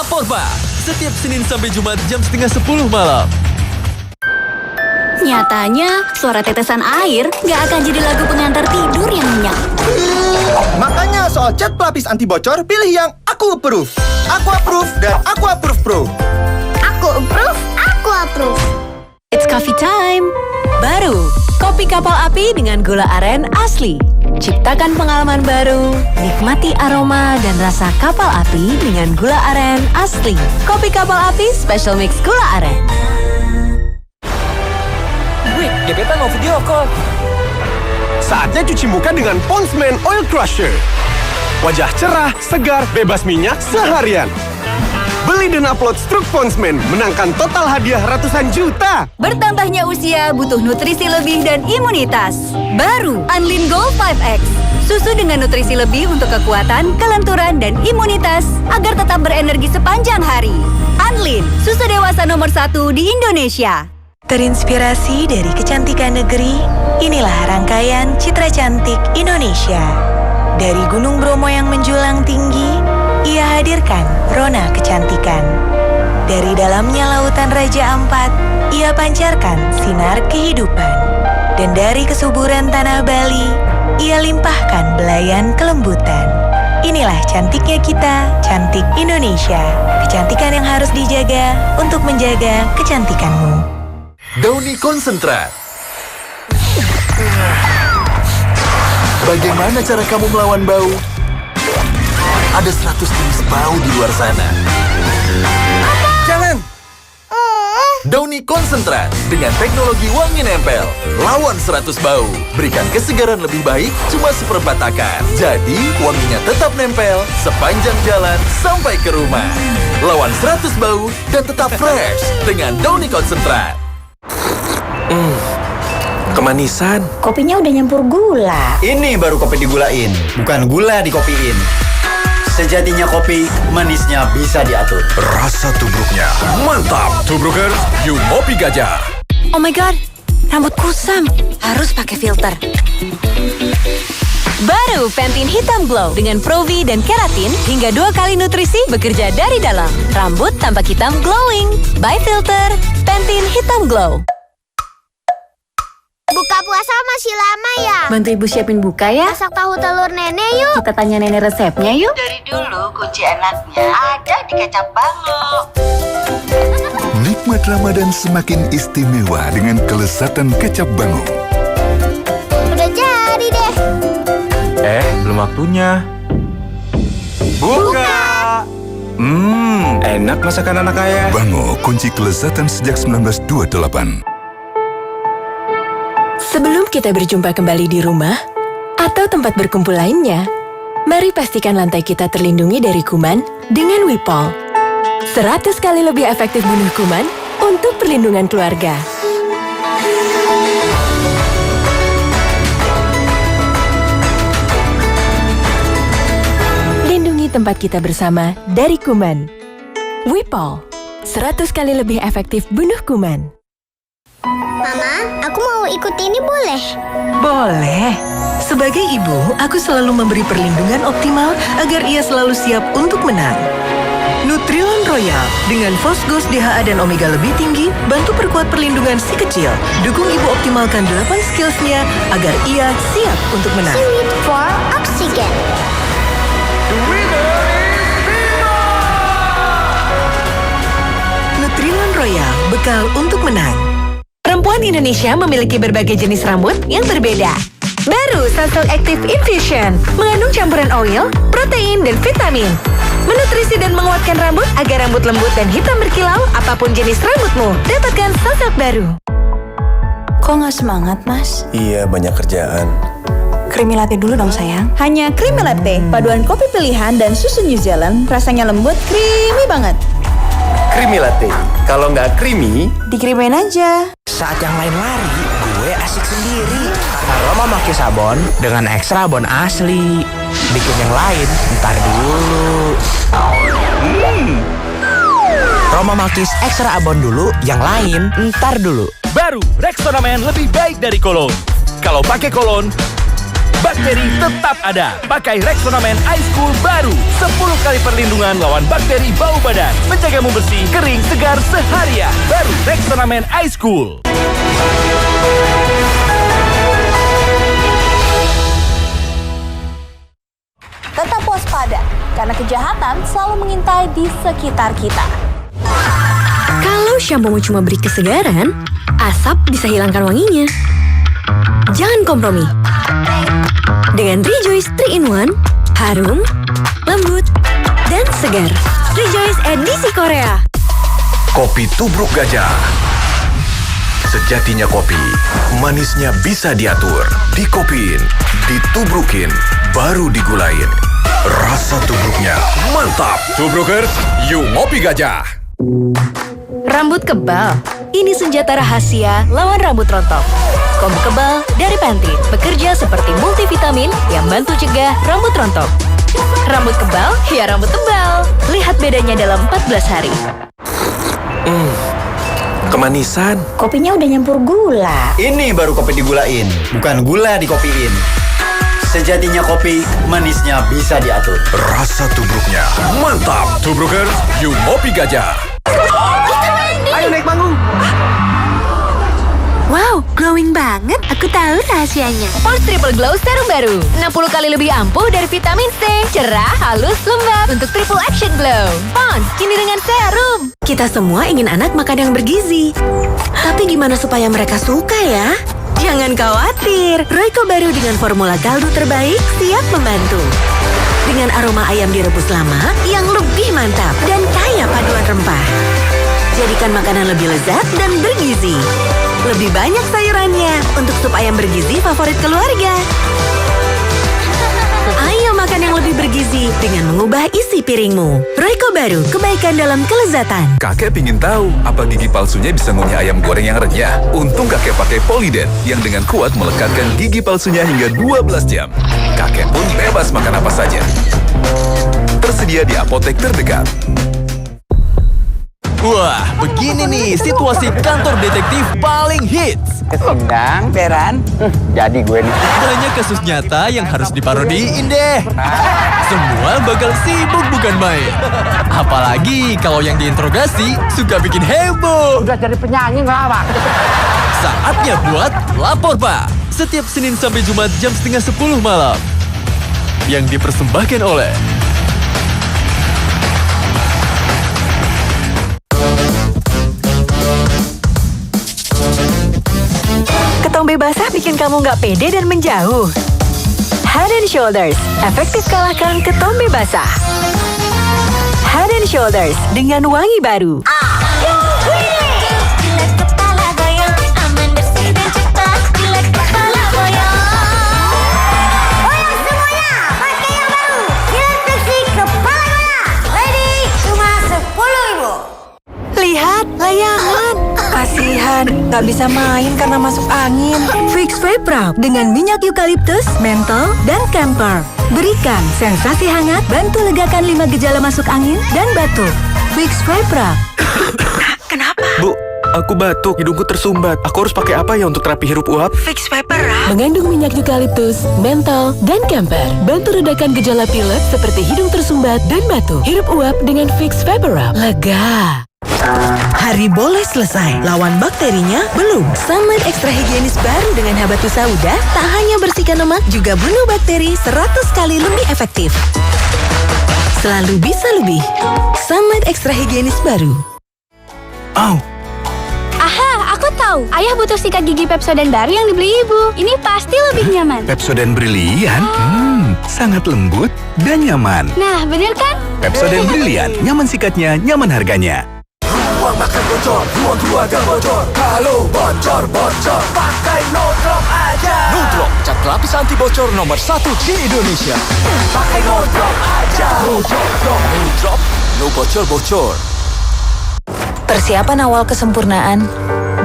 Porma. Setiap Senin sampai Jumat jam 9:30 malam. Nyatanya, suara tetesan air nggak akan jadi lagu pengantar tidur yang nyenyak. Makanya soal cat pelapis anti bocor, pilih yang Aku Approve. Aku Approve dan Aku Approve Pro. Aku approve, aku approve. It's coffee time. Baru, kopi kapal api dengan gula aren asli. Ciptakan pengalaman baru, nikmati aroma dan rasa kapal api dengan gula aren asli. Kopi kapal api special mix gula aren. Wih, gebetan mau video call. Saatnya cuci muka dengan Pondsman Oil Crusher. Wajah cerah, segar, bebas minyak seharian. Beli dan upload struk Pondsman, menangkan total hadiah ratusan juta. Bertambahnya usia butuh nutrisi lebih dan imunitas. Baru Anlin Gold 5X. Susu dengan nutrisi lebih untuk kekuatan, kelenturan, dan imunitas agar tetap berenergi sepanjang hari. Anlin, susu dewasa nomor 1 di Indonesia. Terinspirasi dari kecantikan negeri, inilah rangkaian Citra Cantik Indonesia. Dari Gunung Bromo yang menjulang tinggi, ia hadirkan rona kecantikan. Dari dalamnya lautan Raja Ampat, ia pancarkan sinar kehidupan. Dan dari kesuburan tanah Bali, ia limpahkan belayan kelembutan. Inilah cantiknya kita, cantik Indonesia. Kecantikan yang harus dijaga untuk menjaga kecantikanmu. Downy Konsentrat. Bagaimana cara kamu melawan bau? Ada 100 jenis bau di luar sana. Jangan! Downy Konsentrat dengan teknologi wangi nempel. Lawan 100 bau. Berikan kesegaran lebih baik cuma seperempat takar. Jadi, wanginya tetap nempel sepanjang jalan sampai ke rumah. Lawan 100 bau dan tetap fresh dengan Downy Konsentrat. Kemanisan. Kopinya udah nyampur gula. Ini baru kopi digulain, bukan gula dikopiin. Sejatinya kopi, manisnya bisa diatur. Rasa tubruknya mantap. Tubrukers, you ngopi gajah. Oh my god, rambut kusam. Harus pakai filter. Baru Pantene Hitam Glow dengan Pro-V dan keratin hingga 2 kali nutrisi bekerja dari dalam. Rambut tampak hitam glowing. By Filter, Pantene Hitam Glow. Buka puasa masih lama ya? Bantu ibu siapin buka ya. Masak tahu telur nenek yuk. Kita tanya nenek resepnya yuk. Dari dulu kunci enaknya ada di kecap bango. Nikmat Ramadan semakin istimewa dengan kelezatan kecap bango. Udah jadi deh. Belum waktunya. Buka! Enak masakan anak kaya. Bango, kunci kelezatan sejak 1928. Sebelum kita berjumpa kembali di rumah atau tempat berkumpul lainnya, mari pastikan lantai kita terlindungi dari kuman dengan Wipol. 100 kali lebih efektif bunuh kuman untuk perlindungan keluarga. Lindungi tempat kita bersama dari kuman. Wipol, 100 kali lebih efektif bunuh kuman. Mama, aku mau ikut ini boleh? Boleh. Sebagai ibu, aku selalu memberi perlindungan optimal agar ia selalu siap untuk menang. Nutrilon Royal dengan Fosgos DHA dan Omega lebih tinggi bantu perkuat perlindungan si kecil. Dukung ibu optimalkan 8 skills-nya agar ia siap untuk menang. Sweet for oxygen. Nutrilon Royal, bekal untuk menang. Perempuan Indonesia memiliki berbagai jenis rambut yang berbeda. Baru Sunsilk Active Infusion mengandung campuran oil, protein, dan vitamin. Menutrisi dan menguatkan rambut agar rambut lembut dan hitam berkilau apapun jenis rambutmu. Dapatkan Sunsilk baru. Kok nggak semangat, Mas? Iya, banyak kerjaan. Creamy latte dulu dong, sayang. Hanya creamy latte, paduan kopi pilihan dan susu New Zealand, rasanya lembut, creamy banget. Creamy latte. Kalau nggak creamy, Dikirimin aja. Saat yang lain lari, gue asik sendiri. Aroma pakai sabon dengan ekstra abon asli. Bikin yang lain, ntar dulu. Roma Malkis ekstra abon dulu, yang lain ntar dulu. Baru Rexona Men lebih baik dari kolon. Kalau pakai kolon, bakteri tetap ada. Pakai Rexona Men Ice Cool baru. 10 kali perlindungan lawan bakteri bau badan. Menjagamu bersih, kering, segar seharian. Baru Rexona Men Ice Cool. Tetap waspada, karena kejahatan selalu mengintai di sekitar kita. Kalau shampoo cuma beri kesegaran, asap bisa hilangkan wanginya. Jangan kompromi. Dengan Rejoice 3-in-1, harum, lembut, dan segar. Rejoice edisi Korea. Kopi Tubruk Gajah. Sejatinya kopi, manisnya bisa diatur, dikopiin, ditubrukin, baru digulain. Rasa tubruknya mantap. Tubrukers, yuk ngopi Gajah. Rambut kebal. Ini senjata rahasia lawan rambut rontok. Kombo kebal dari Pantene bekerja seperti multivitamin yang bantu cegah rambut rontok. Rambut kebal, ya rambut tebal. Lihat bedanya dalam 14 hari. Kemanisan. Kopinya udah nyampur gula. Ini baru kopi digulain, bukan gula dikopiin. Sejatinya kopi, manisnya bisa diatur. Rasa tubruknya mantap. Tubrukers, yuk ngopi Gajah. Ayo naik panggung. Wow, glowing banget. Aku tahu rahasianya. Pond's Triple Glow Serum baru. 60 kali lebih ampuh dari vitamin C. Cerah, halus, lembab untuk triple action glow. Pond's, kini dengan serum. Kita semua ingin anak makan yang bergizi. Tapi gimana supaya mereka suka ya? Jangan khawatir, Royco baru dengan formula kaldu terbaik siap membantu. Dengan aroma ayam direbus lama yang lebih mantap dan kaya paduan rempah. Jadikan makanan lebih lezat dan bergizi. Lebih banyak sayurannya untuk sup ayam bergizi favorit keluarga. Ayo makan yang lebih bergizi dengan mengubah isi piringmu. Royco baru, kebaikan dalam kelezatan. Kakek pingin tahu apa gigi palsunya bisa ngunyah ayam goreng yang renyah. Untung kakek pakai Polydent yang dengan kuat melekatkan gigi palsunya hingga 12 jam. Kakek pun bebas makan apa saja. Tersedia di apotek terdekat. Wah, begini nih situasi kantor detektif paling hits. Sindang, Peran. Jadi gue nih. Banyak kasus nyata yang harus diparodiin deh. Semua bakal sibuk bukan main. Apalagi kalau yang diinterogasi suka bikin heboh. Udah jadi penyanyi ngelawak. Saatnya buat Lapor Pak. Setiap Senin sampai Jumat jam 9:30 malam. Yang dipersembahkan oleh Ketombe basah bikin kamu nggak pede dan menjauh. Head and Shoulders, efektif kalahkan ketombe basah. Head and Shoulders dengan wangi baru. Lihat, layangan. Kasihan, nggak bisa main karena masuk angin. Fix Vapor dengan minyak eukaliptus, mentol, dan camphor. Berikan sensasi hangat, bantu legakan 5 gejala masuk angin dan batuk. Fix Vapor. Kenapa? Bu, aku batuk, hidungku tersumbat. Aku harus pakai apa ya untuk terapi hirup uap? Fix Vapor. Mengandung minyak eukaliptus, mentol, dan camphor. Bantu redakan gejala pilek seperti hidung tersumbat dan batuk. Hirup uap dengan Fix Vapor. Lega. Hari boleh selesai, lawan bakterinya belum. Sunlight Extra Higienis baru dengan habatus sauda tak hanya bersihkan lemak, juga bunuh bakteri 100 kali lebih efektif. Selalu bisa lebih. Sunlight Extra Higienis baru. Oh, Aha, aku tahu. Ayah butuh sikat gigi Pepsodent baru yang dibeli ibu. Ini pasti lebih nyaman. Pepsodent Brilian, sangat lembut dan nyaman. Nah, bener kan? Pepsodent Brilian, nyaman sikatnya, nyaman harganya. Ruang makan bocor, ruang keluarga bocor. Kalau bocor, pakai No Drop aja. No Drop, cat pelapis anti bocor nomor 1 di Indonesia. Pakai No Drop aja. No Drop, No bocor-bocor. Persiapan awal kesempurnaan,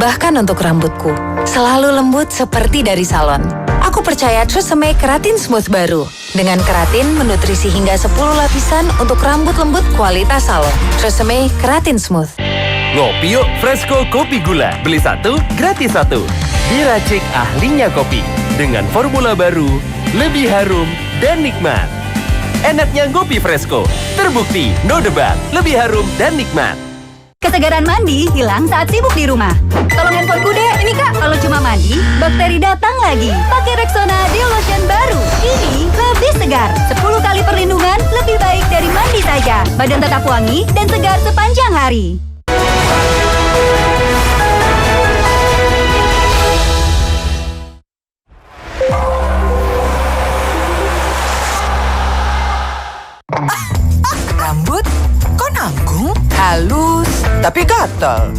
bahkan untuk rambutku, selalu lembut seperti dari salon. Aku percaya Tresemme Keratin Smooth baru. Dengan keratin menutrisi hingga 10 lapisan untuk rambut lembut kualitas salon. Tresemme Keratin Smooth. Ngopi yuk Fresco Kopi Gula. Beli 1, gratis 1. Diracik ahlinya kopi. Dengan formula baru lebih harum dan nikmat. Enaknya ngopi Fresco, terbukti no debat, lebih harum dan nikmat. Kesegaran mandi hilang saat sibuk di rumah. Tolong handphoneku deh. Ini Kak, kalau cuma mandi, bakteri datang lagi. Pakai Rexona Deo Lotion baru. Ini lebih segar. 10 kali perlindungan lebih baik dari mandi saja. Badan tetap wangi dan segar sepanjang hari. Rambut kok nanggung? Halus, tapi gatal.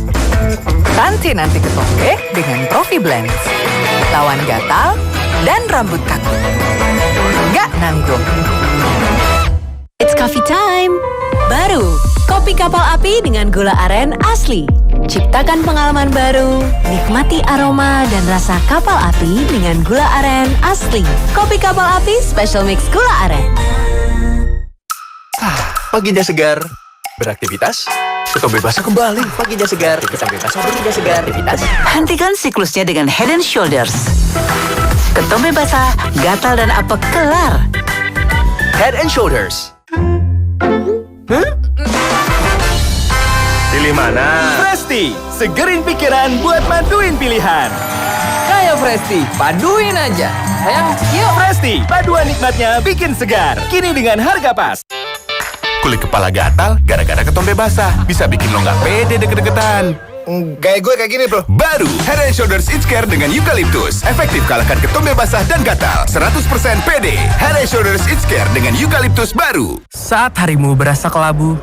Ganti nanti ketombe dengan Profi Blends. Lawan gatal dan rambut kaku. Nggak nanggung. It's coffee time. Baru, kopi kapal api dengan gula aren asli. Ciptakan pengalaman baru, nikmati aroma dan rasa kapal api dengan gula aren asli. Kopi kapal api special mix gula aren. Paginya segar, beraktivitas, ketombe basah kembali. Paginya segar, ketombe basah, paginya segar, aktivitas. Hentikan siklusnya dengan Head and Shoulders. Ketombe basah, gatal dan apek kelar. Head and Shoulders. Pilih mana? Presti, segerin pikiran buat maduin pilihan. Ayo Presti, paduin aja. Sayang, yuk. Presti, paduan nikmatnya bikin segar. Kini dengan harga pas. Kulit kepala gatal gara-gara ketombe basah. Bisa bikin lo nggak pede deket-deketan. Kayak gue kayak gini, bro. Baru, Head and Shoulders It's Care dengan Eucalyptus. Efektif kalahkan ketombe basah dan gatal. 100% pede. Head and Shoulders It's Care dengan Eucalyptus baru. Saat harimu berasa kelabu,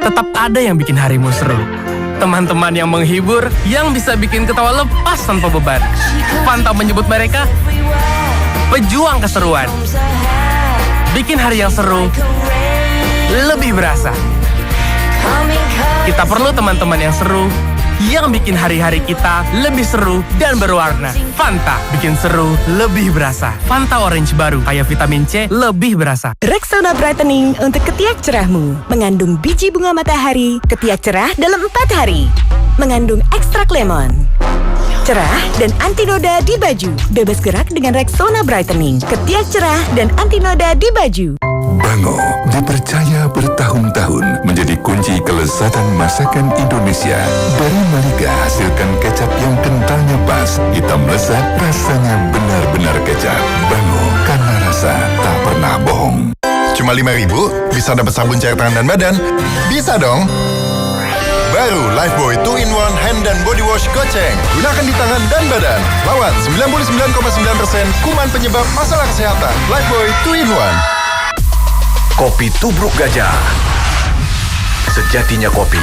tetap ada yang bikin harimu seru. Teman-teman yang menghibur, yang bisa bikin ketawa lepas tanpa beban. Fanta menyebut mereka pejuang keseruan. Bikin hari yang seru lebih berasa. Kita perlu teman-teman yang seru, yang bikin hari-hari kita lebih seru dan berwarna. Fanta, bikin seru lebih berasa. Fanta Orange baru, kaya vitamin C, lebih berasa. Rexona Brightening untuk ketiak cerahmu. Mengandung biji bunga matahari, ketiak cerah dalam 4 hari. Mengandung ekstrak lemon. Cerah dan anti noda di baju. Bebas gerak dengan Rexona Brightening. Ketiak cerah dan anti noda di baju. Bango dipercaya bertahun-tahun menjadi kunci kelezatan masakan Indonesia. Dari Malika hasilkan kecap yang kentalnya pas, hitam lezat, rasanya benar-benar kecap. Bango, karena rasa tak pernah bohong. Cuma 5.000 bisa dapat sabun cair tangan dan badan? Bisa dong! Baru Lifebuoy 2-in-1 Hand dan Body Wash Goceng. Gunakan di tangan dan badan. Lawan 99,9% kuman penyebab masalah kesehatan. Lifebuoy 2-in-1. Kopi Tubruk Gajah. Sejatinya kopi,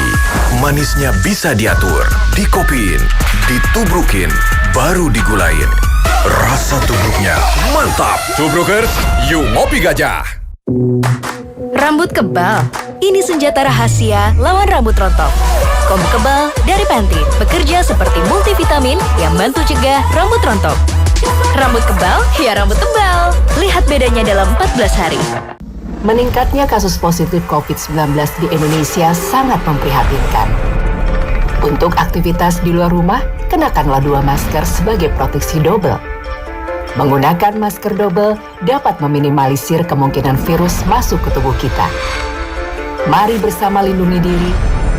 manisnya bisa diatur, dikopiin, ditubrukin, baru digulain. Rasa tubruknya mantap. Tubrukers, yuk ngopi Gajah. Rambut kebal. Ini senjata rahasia lawan rambut rontok. Kombu kebal dari Pantene bekerja seperti multivitamin yang bantu cegah rambut rontok. Rambut kebal, ya rambut tebal. Lihat bedanya dalam 14 hari. Meningkatnya kasus positif COVID-19 di Indonesia sangat memprihatinkan. Untuk aktivitas di luar rumah, kenakanlah 2 masker sebagai proteksi double. Menggunakan masker double dapat meminimalisir kemungkinan virus masuk ke tubuh kita. Mari bersama lindungi diri,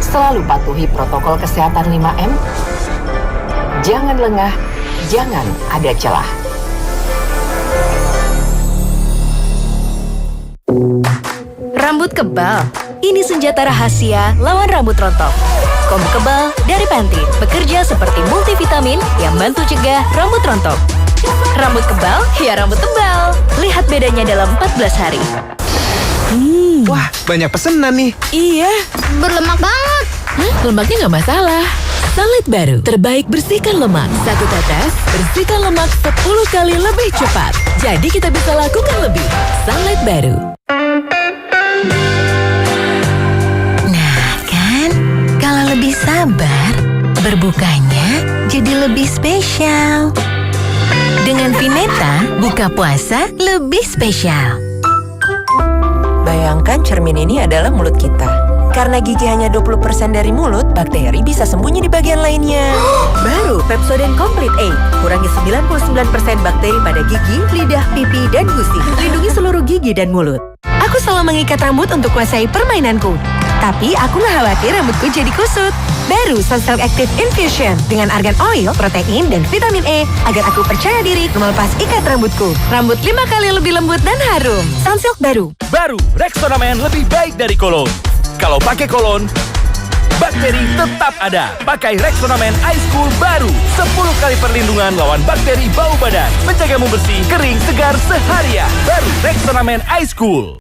selalu patuhi protokol kesehatan 5M. Jangan lengah, jangan ada celah. Rambut kebal. Ini senjata rahasia lawan rambut rontok. Kombu kebal dari Pantene bekerja seperti multivitamin yang bantu cegah rambut rontok. Rambut kebal, ya rambut tebal. Lihat bedanya dalam 14 hari. Wah, banyak pesenan nih. Iya, berlemak banget. Lemaknya nggak masalah. Sunlight baru, terbaik bersihkan lemak. 1 tetes, bersihkan lemak 10 kali lebih cepat. Jadi kita bisa lakukan lebih. Sunlight baru. Nah kan, kalau lebih sabar, berbukanya jadi lebih spesial. Dengan Vineta, buka puasa lebih spesial. Bayangkan cermin ini adalah mulut kita. Karena gigi hanya 20% dari mulut, bakteri bisa sembunyi di bagian lainnya. Baru Pepsodent Complete 8. Kurangi 99% bakteri pada gigi, lidah, pipi, dan gusi. Lindungi seluruh gigi dan mulut. Aku selalu mengikat rambut untuk kuasai permainanku. Tapi aku nggak khawatir rambutku jadi kusut. Baru Sunsilk Active Infusion dengan argan oil, protein, dan vitamin E agar aku percaya diri melepas ikat rambutku. Rambut 5 kali lebih lembut dan harum. Sunsilk baru. Baru, Rexona Men lebih baik dari kolon. Kalau pakai kolon, bakteri tetap ada. Pakai Rexona Men Ice Cool baru. 10 kali perlindungan lawan bakteri bau badan. Menjagamu bersih, kering, segar seharian. Baru Rexona Men Ice Cool.